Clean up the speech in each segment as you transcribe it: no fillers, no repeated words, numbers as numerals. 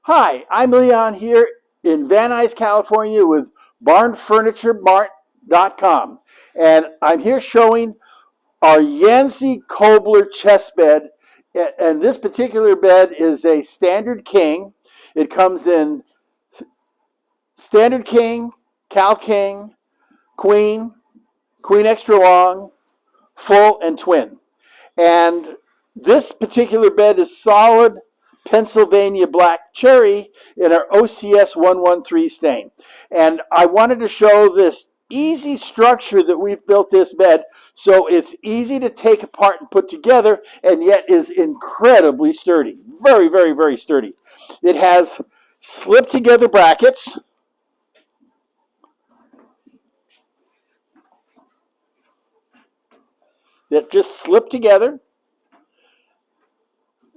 Hi, I'm Leon here in Van Nuys, California with barnfurnituremart.com, and I'm here showing our Yancey Kobler chest bed, and this particular bed is a standard king. It comes in standard king, Cal king, queen, queen extra long, full, and twin. And this particular bed is solid Pennsylvania black cherry in our OCS 113 stain. And I wanted to show this easy structure that we've built this bed so it's easy to take apart and put together and yet is incredibly sturdy. Very, very, very sturdy. It has slip together brackets. That just slip together.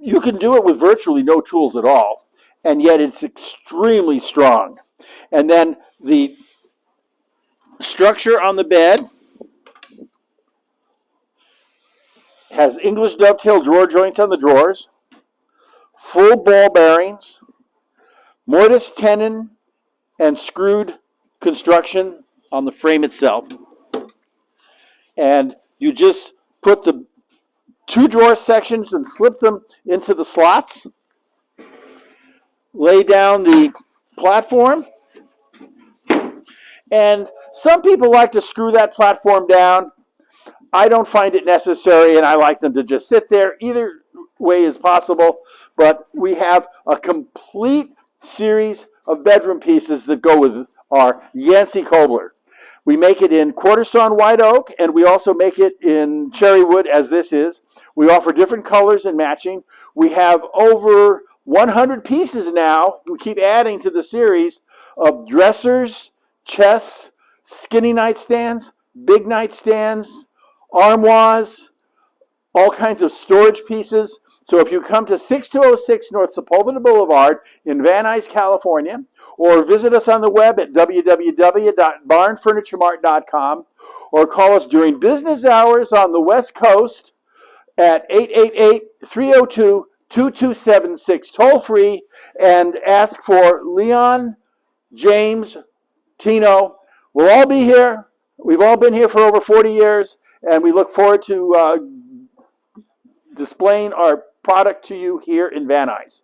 You can do it with virtually no tools at all, and yet it's extremely strong. And then the structure on the bed has English dovetail drawer joints on the drawers, full ball bearings, mortise, tenon, and screwed construction on the frame itself. And you just put the two drawer sections and slip them into the slots. Lay down the platform. And some people like to screw that platform down. I don't find it necessary, and I like them to just sit there. Either way is possible, but we have a complete series of bedroom pieces that go with our Yancey Kobler. We make it in quarter sawn white oak, and we also make it in cherry wood, as this is. We offer different colors and matching. We have over 100 pieces now. We keep adding to the series of dressers, chests, skinny nightstands, big nightstands, armoires, all kinds of storage pieces. So if you come to 6206 North Sepulveda Boulevard in Van Nuys, California, or visit us on the web at www.barnfurnituremart.com, or call us during business hours on the West Coast at 888-302-2276, toll free, and ask for Leon, James, Tino. We'll all be here. We've all been here for over 40 years, and we look forward to displaying our product to you here in Van Nuys.